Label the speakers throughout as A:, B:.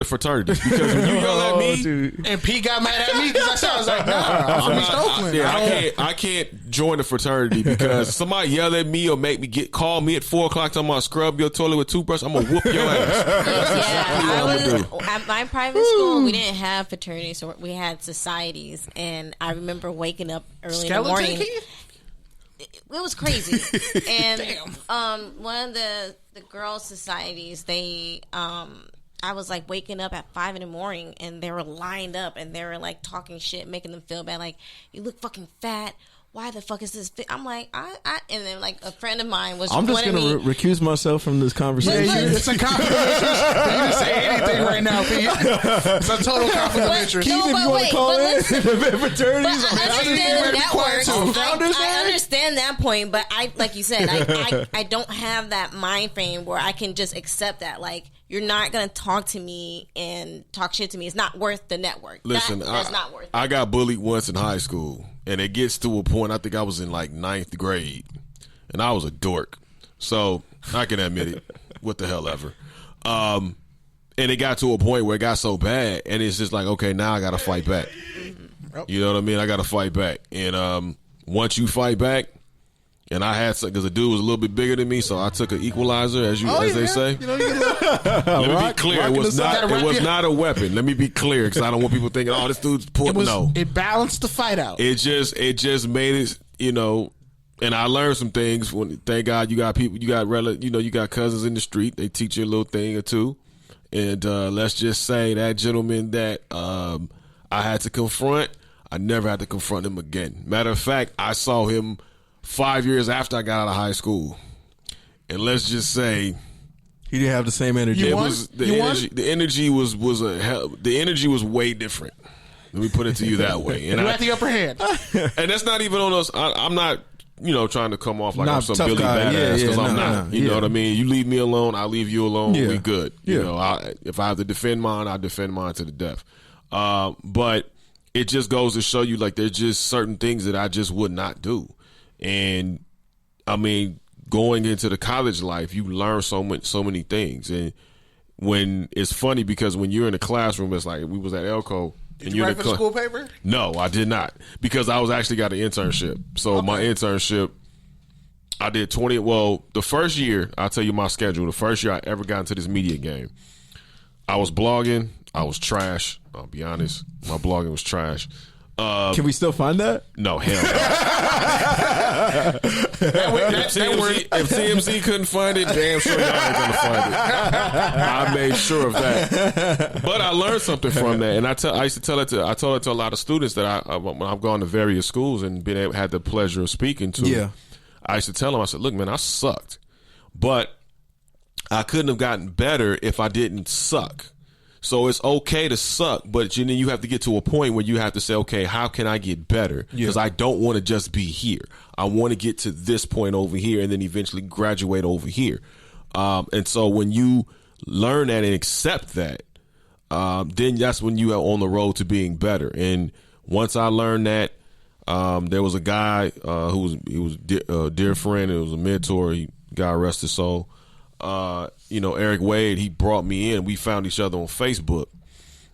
A: fraternity because when you yell at me
B: and P got mad at me because I was like, nah, I'm East Oakland.
A: I can't join the fraternity because somebody yell at me or make me call me at 4:00 talking about scrub your toilet with toothbrush. I'm gonna whoop your ass.
C: At my private school, we didn't have fraternities, so we had societies, and I remember waking up early in the morning. It was crazy. And one of the girls' societies, they I was like waking up at 5 in the morning and they were lined up and they were like talking shit, making them feel bad. Like, you look fucking fat. Why the fuck is this fit? I'm like, and then like a friend of mine was.
D: I'm just gonna recuse myself from this conversation.
B: It's a conflict of interest. You didn't say anything right now, Pete. It's a total conflict of interest.
C: No,
D: Keith, if you want to call in fraternities,
C: I understand that point, but I, like you said, I don't have that mind frame where I can just accept that. Like, you're not gonna talk to me and talk shit to me. It's not worth the network.
A: Listen,
C: that's not worth it.
A: I got bullied once in high school. And it gets to a point, I think I was in like 9th grade, and I was a dork. So I can admit it. What the hell ever. And it got to a point where it got so bad, and it's just like, okay, now I got to fight back. You know what I mean? I got to fight back. And once you fight back, and I had because the dude was a little bit bigger than me, so I took an equalizer, as they say. You know, let me be clear, it was not a weapon. Let me be clear, because I don't want people thinking, oh, this dude's pulling. No,
B: it balanced the fight out.
A: It just made it, you know. And I learned some things. Thank God you got people, you got cousins in the street. They teach you a little thing or two. And let's just say that gentleman that I had to confront, I never had to confront him again. Matter of fact, I saw him 5 years after I got out of high school, and let's just say
D: he didn't have the same energy.
A: The energy was way different. Let me put it to you that way. And
B: you had the upper hand,
A: and that's not even on us. I'm not, trying to come off like I'm some
D: tough
A: Billy
D: guy.
A: Badass because I'm
D: No,
A: not. You know what I mean? You leave me alone, I leave you alone.
D: Yeah.
A: We good. You know, if I have to defend mine, I defend mine to the death. But it just goes to show you, like, there's just certain things that I just would not do. And I mean, going into the college life, you learn so many things. And when it's funny because when you're in the classroom, it's like we was at Elko.
B: Did you write for the school paper?
A: No, I did not, because I was actually got an internship. So my internship, I did 20. Well, the first year, I'll tell you my schedule. The first year I ever got into this media game, I was blogging. I was trash. I'll be honest. My blogging was trash.
D: Can we still find that?
A: No, hell no. If TMZ couldn't find it, damn sure y'all ain't gonna find it. I made sure of that. But I learned something from that, and I used to tell it to. I told it to a lot of students that when I've gone to various schools and had the pleasure of speaking to. Yeah. I used to tell them, I said, "Look, man, I sucked, but I couldn't have gotten better if I didn't suck." So it's okay to suck, but you have to get to a point where you have to say, okay, how can I get better? Because I don't want to just be here. I want to get to this point over here and then eventually graduate over here. And so when you learn that and accept that, then that's when you are on the road to being better. And once I learned that, there was a guy he was a dear friend. It was a mentor. God rest his soul. Eric Wade, he brought me in. We found each other on Facebook.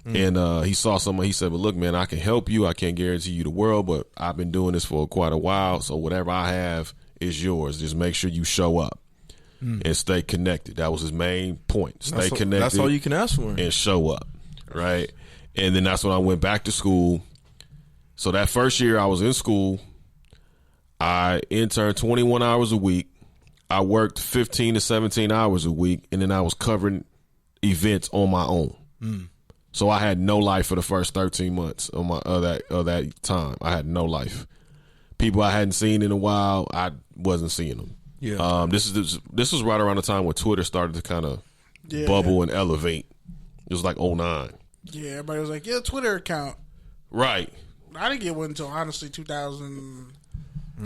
A: And he saw someone. He said, "But look, man, I can help you. I can't guarantee you the world, but I've been doing this for quite a while. So whatever I have is yours. Just make sure you show up and stay connected." That was his main point. Stay connected.
D: That's all you can ask for.
A: And show up, right? And then that's when I went back to school. So that first year I was in school, I interned 21 hours a week. I worked 15 to 17 hours a week, and then I was covering events on my own. So I had no life for the first 13 months of that time. I had no life. People I hadn't seen in a while, I wasn't seeing them. Yeah. This was right around the time when Twitter started to kind of bubble and elevate. It was like 2009.
B: Yeah, everybody was like, "Yeah, Twitter account."
A: Right.
B: I didn't get one until honestly 2000.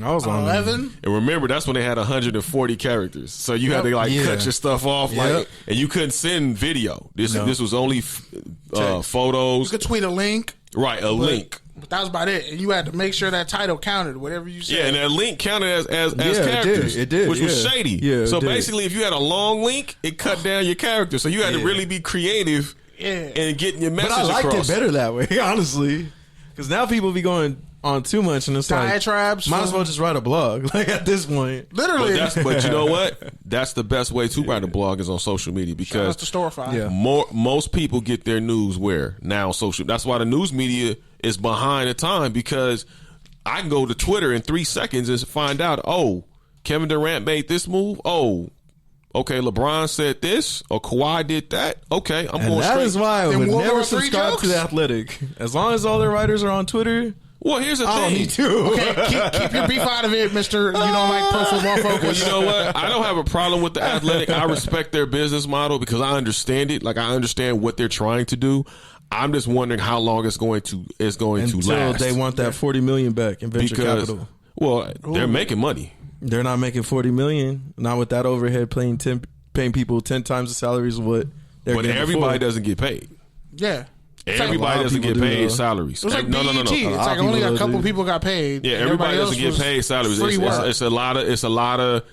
D: I was on
B: 11.
A: And remember, that's when they had 140 characters. So you had to cut your stuff off, and you couldn't send video. This was only photos.
B: You could tweet a link.
A: Right, link.
B: But that was about it. And you had to make sure that title counted, whatever you said.
A: Yeah, and that link counted as characters.
D: It did.
A: Which was shady. Yeah, so basically, if you had a long link, it cut down your character. So you had to really be creative and getting your message
D: But I liked
A: across.
D: it better that way, honestly. Because now people be going on too much, and it's
B: diatribes.
D: Might as well just write a blog. Like at this point,
B: Literally.
A: But you know what? That's the best way to write a blog is on social media because
B: the Storify.
D: Yeah.
A: most people get their news where now social. That's why the news media is behind the time because I can go to Twitter in 3 seconds and find out. Oh, Kevin Durant made this move. Oh, okay, LeBron said this or Kawhi did that. Okay, I'm going straight.
D: That is why I would
B: World
D: never
B: War III
D: subscribe
B: jokes?
D: to The Athletic. As long as all their writers are on Twitter,
A: Well, here's the
D: I
A: thing.
D: don't need to.
B: Okay, keep your beef out of it, Mister. You don't like Pro Football
A: Well,
B: Focus.
A: you know what? I don't have a problem with the Athletic. I respect their business model because I understand it. Like I understand what they're trying to do. I'm just wondering how long it's going to
D: Until
A: last.
D: they want that $40 million back in venture capital.
A: Well, they're making money.
D: They're not making $40 million. Not with that overhead, paying people 10 times the salaries of what they're
A: But
D: getting
A: everybody
D: before.
A: doesn't get paid.
B: Yeah.
A: Everybody doesn't get
D: people do,
A: paid
D: though.
A: salaries.
B: It was like
A: No.
B: BET. It's
D: lot
B: like
D: of
B: only
D: people
B: a couple
D: do.
B: people got paid.
A: Yeah,
B: and
A: everybody
B: else
A: doesn't get
B: was
A: paid salaries.
B: free work.
A: It's a lot of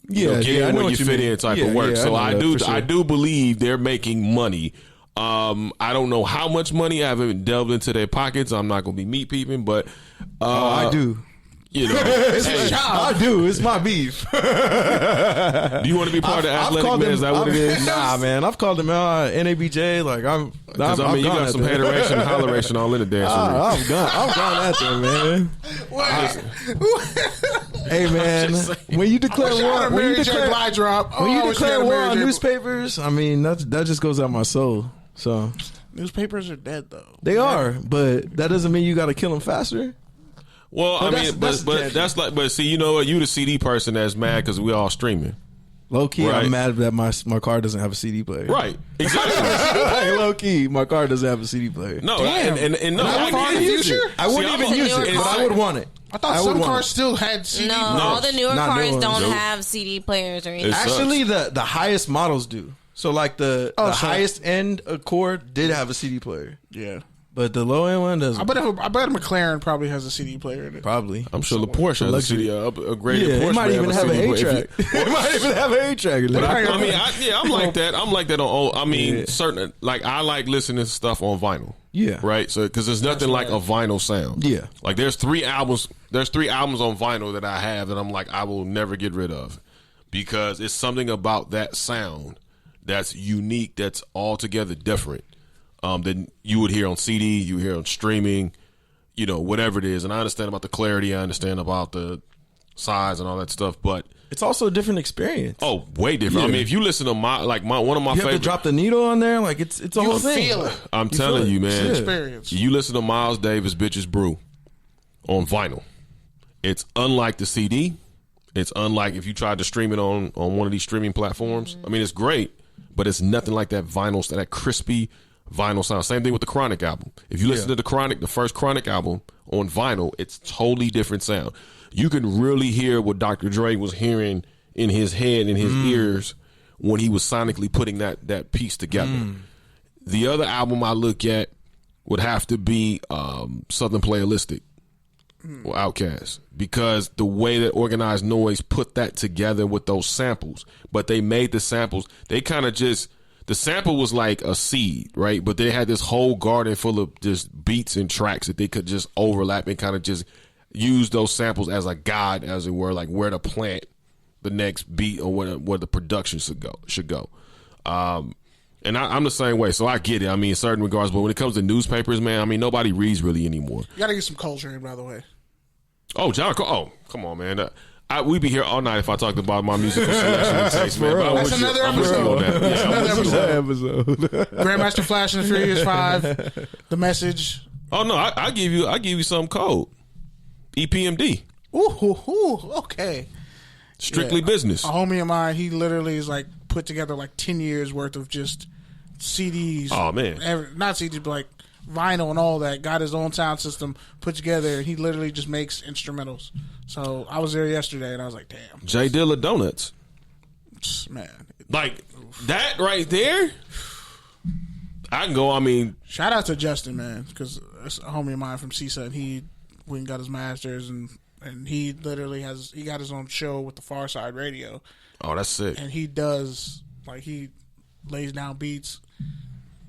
D: Yeah,
A: get
D: yeah, I
A: in
D: know
A: when
D: what
A: you
D: you
A: fit
D: mean.
A: in type
D: Yeah,
A: of work.
D: yeah,
A: So
D: I know that for sure.
A: I do believe they're making money. I don't know how much money. I haven't delved into their pockets. I'm not going to be meat peeping, but
D: I do.
A: You know, hey,
D: I do. It's my beef.
A: do you want to be part of the Athletic, man? Is that what it is?
D: Nah, man. I've called them NABJ. Like
A: Because I mean, you got some hateration and holleration all in the dance.
D: I've gone at them, man. Hey, man. When you declare war, when you declare war on newspapers, I mean that just goes out my soul. So
B: Newspapers are dead though.
D: they are, but that doesn't mean you got to kill them faster.
A: Well, I mean,
D: that's
A: but that's like, but see, you know what? You the CD person that's mad because we all streaming.
D: Low key,
A: Right.
D: I'm mad that my car doesn't have a CD player.
A: Right. Exactly.
D: Like, low key, my car doesn't have a CD player.
A: No,
B: Damn.
A: and no,
B: That
A: I
B: far
A: get
B: in the
A: it.
B: future?
D: I wouldn't
A: See,
D: even
A: I'm-
D: use it,
C: newer
D: but I
C: car.
D: would want it.
B: I thought some cars still had CD.
C: No,
B: players.
C: all the newer
D: Not new
C: cars
D: ones.
C: don't
A: Nope.
C: have CD players or anything.
A: It sucks.
D: Actually, the highest models do. So like the
B: so-
D: highest end Accord did have a CD player,
B: Yeah.
D: but the low end one doesn't.
B: I bet a McLaren probably has a CD player in it.
D: Probably.
A: I'm sure the Porsche has a CD upgraded
D: Yeah,
A: Porsche.
D: it might
A: may
D: even have an
A: CD
D: A
A: player.
D: track. It might even have an A track.
A: I mean, I'm like that. I'm like that on. I mean, certain like I like listening to stuff on vinyl.
D: Yeah.
A: Right. So because there's nothing like a vinyl sound.
D: Yeah.
A: Like there's 3 albums. There's 3 albums on vinyl that I have that I'm like I will never get rid of because it's something about that sound that's unique. That's altogether different than you would hear on CD. You hear on streaming. You know, whatever it is. And I understand about the clarity. I understand about the size and all that stuff. But
D: It's also a different experience.
A: oh, way different. I
D: Yeah.
A: mean, if you listen to one of my
D: you have
A: favorite,
D: to drop the needle on there. Like it's a whole thing.
B: Feel it.
A: I'm telling
D: feel
A: you,
D: it.
A: man.
D: Yeah.
B: Experience.
A: You listen to Miles Davis, Bitches Brew on vinyl. It's unlike the CD. It's unlike if you tried to stream it on one of these streaming platforms. I mean, it's great, but it's nothing like that vinyl, that crispy vinyl sound. Same thing with the Chronic album. If you listen to the first Chronic album on vinyl, it's totally different sound. You can really hear what Dr. Dre was hearing in his head, in his ears, when he was sonically putting that piece together. The other album I look at would have to be Southern Playalistic or Outkast, because the way that Organized Noise put that together with those samples, but they made the samples, they kind of just, the sample was like a seed, right? But they had this whole garden full of just beats and tracks that they could just overlap and kind of just use those samples as a guide, as it were, like where to plant the next beat or where the production should go. And I'm the same way, so I get it. I mean, in certain regards, but when it comes to newspapers, man, I mean, nobody reads really anymore.
B: You gotta get some culture in, by the way.
A: Oh, John, come on, man. We'd be here all night if I talked about my musical selection and taste, man. But
B: That's another
A: I'm with you on that. Yeah, I'm
B: Another
A: with you.
B: episode. Grandmaster Flash and the Furious 5. The Message.
A: Oh no, I give you some code. EPMD,
B: Ooh, okay.
A: strictly business.
B: A homie of mine, he literally is like put together like 10 years worth of just CDs.
A: Oh, man.
B: Not CDs, but like vinyl and all that. Got his own sound system put together, and he literally just makes instrumentals. So I was there yesterday, and I was like, damn.
A: J Dilla Donuts.
B: Man.
A: Like, that right there, I can go, I mean,
B: Shout out to Justin, man, because it's a homie of mine from CISA, and he went and got his master's, and he literally he got his own show with the Far Side Radio,
A: oh, that's sick.
B: and he does, like, he lays down beats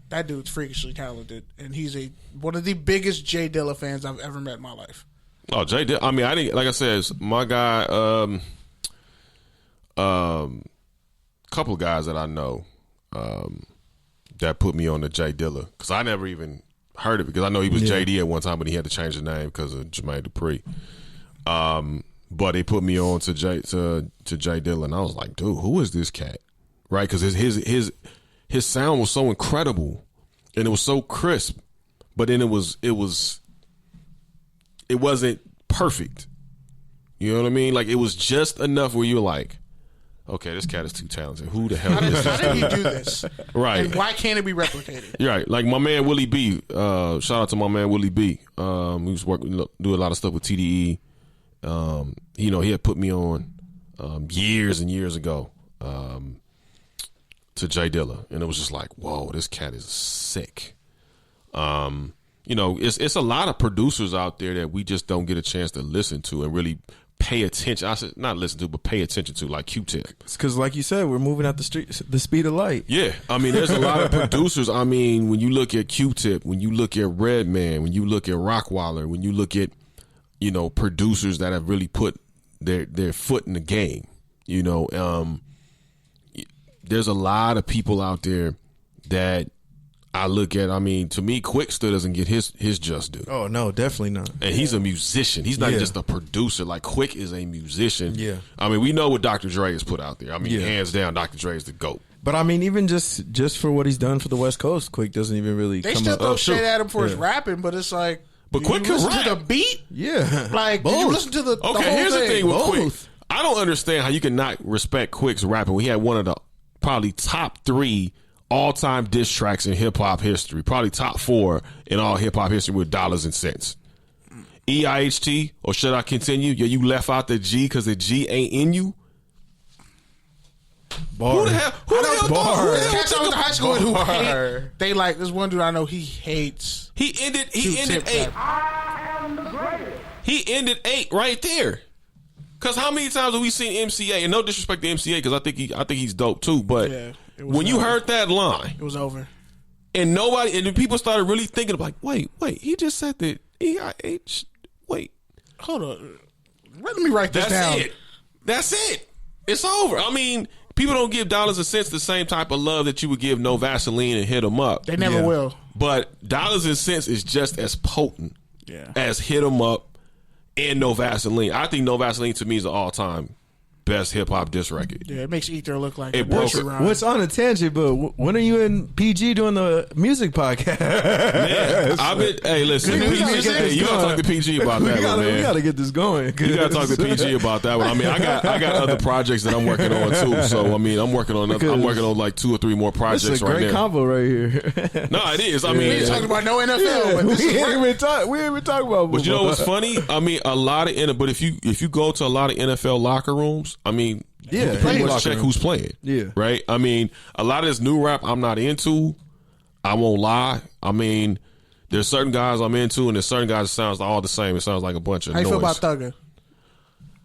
B: that dude's freakishly talented, and he's one of the biggest Jay Dilla fans I've ever met in my life.
A: Oh, Jay Dilla. I mean, I didn't, like I said, it's my guy, couple of guys that I know that put me on the Jay Dilla, because I never even heard of it, because I know he was JD at one time, but he had to change the name because of Jermaine Dupri. But they put me on to Jay Dilla, and I was like, dude, who is this cat? Right? Because his sound was so incredible, and it was so crisp, but then it wasn't perfect. You know what I mean? Like, it was just enough where you're like, okay, this cat is too talented. Who the hell is this?
B: How did he do this?
A: Right.
B: And why can't it be replicated?
A: Right. Like my man Willie B. Shout out to my man Willie B. He was do a lot of stuff with TDE. He had put me on years and years ago to Jay Dilla, and it was just like, whoa, this cat is sick. It's a lot of producers out there that we just don't get a chance to listen to and really pay attention. I said not listen to, but pay attention to, like Q-Tip.
D: It's because, like you said, we're moving at the speed of light.
A: Yeah, I mean, there's a lot of producers. I mean, when you look at Q-Tip, when you look at Redman, when you look at Rockwaller, when you look at producers that have really put their foot in the game. There's a lot of people out there that I look at. I mean, to me, Quick still doesn't get his just due.
D: Oh no, definitely not.
A: And he's a musician. He's not just a producer. Like, Quick is a musician.
D: Yeah.
A: I mean, we know what Dr. Dre has put out there. I mean, hands down, Dr. Dre is the GOAT.
D: But I mean, even just for what he's done for the West Coast, Quick doesn't even really.
B: They still throw shit at him for his rapping, but it's like.
A: But Quick can rap.
B: To the beat?
D: Yeah.
B: Like, did you listen to the whole
A: here's
B: thing?
A: the thing with Quick. I don't understand how you can not respect Quick's rapping. We had one of the probably top 3 all-time diss tracks in hip-hop history. Probably top 4 in all hip-hop history with dollars and cents. EIHT, or should I continue? Yeah, you left out the G because the G ain't in you.
D: Bar.
A: Who the hell
B: Cats I went to high school with who hate. They like, this one dude I know, he hates.
A: He ended 8. He ended 8 right there. Because how many times have we seen MCA? And no disrespect to MCA, because I think he's dope too. But when you heard that line,
B: it was over.
A: And then people started really thinking like, wait, he just said that EIH. Wait,
B: hold on. Let me write this down.
A: That's it. It's over. I mean, people don't give dollars and cents the same type of love that you would give No Vaseline and Hit 'Em Up.
B: They never will.
A: But dollars and cents is just as potent as Hit 'Em Up and No Vaseline. I think No Vaseline to me is the all-time best hip-hop diss record.
B: Yeah, it makes Ether look like
A: it broke.
D: What's on a tangent, but when are you in PG doing the music podcast?
A: Man, I've been. Hey, listen, PG, you gotta talk to PG about that one, man.
D: We gotta get this going.
A: You gotta talk to PG about that one. I mean, I got other projects that I'm working on too. So I mean, I'm working on like 2 or 3 more projects right now.
D: It's a great combo right here.
A: No, it is. I mean,
B: we ain't talking about no NFL. But
D: we ain't even talking about.
A: But you know what's funny? I mean, a lot of but if you go to a lot of NFL locker rooms, I mean, you pretty much check who's playing.
D: Yeah.
A: Right? I mean, a lot of this new rap I'm not into. I won't lie. I mean, there's certain guys I'm into, and there's certain guys that sounds all the same. It sounds like a bunch of noise.
B: How you feel about Thugger?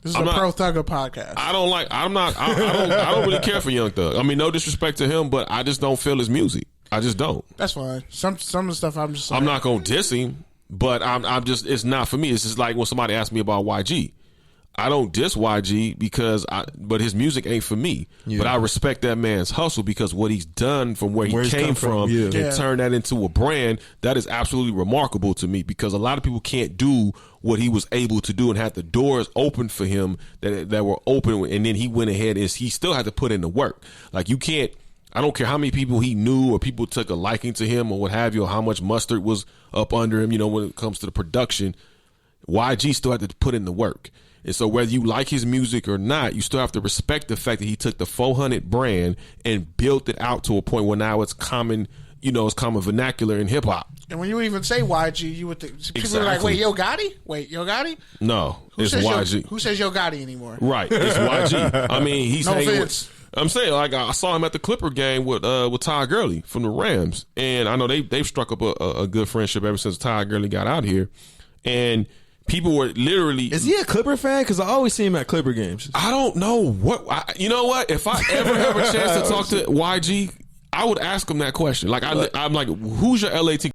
B: This is a pro Thugger podcast.
A: I don't really care for Young Thug. I mean, no disrespect to him, but I just don't feel his music. I just don't.
B: That's fine. Some of the stuff I'm just like,
A: I'm not gonna diss him, but I'm just, it's not for me. It's just like when somebody asked me about YG. I don't diss YG but his music ain't for me. Yeah. But I respect that man's hustle, because what he's done from where he came from and turned that into a brand, that is absolutely remarkable to me, because a lot of people can't do what he was able to do and had the doors open for him that were open, and then he went ahead and he still had to put in the work. Like, you can't, I don't care how many people he knew or people took a liking to him or what have you, or how much mustard was up under him, when it comes to the production, YG still had to put in the work. And so whether you like his music or not, you still have to respect the fact that he took the 400 brand and built it out to a point where now it's common, it's common vernacular in hip hop.
B: And when you even say YG, you would think people are like, wait, Yo Gotti?
A: No, it's YG.
B: Who says Yo Gotti anymore?
A: Right, it's YG. I mean, he's
B: no
A: hanging
B: offense.
A: I'm saying, like, I saw him at the Clipper game with Todd Gurley from the Rams, and I know they've struck up a good friendship ever since Todd Gurley got out here, and people were literally...
D: Is he a Clipper fan? Because I always see him at Clipper games.
A: I don't know what... you know what? If I ever have a chance to talk to YG, I would ask them that question. Like I'm like, who's your LA team?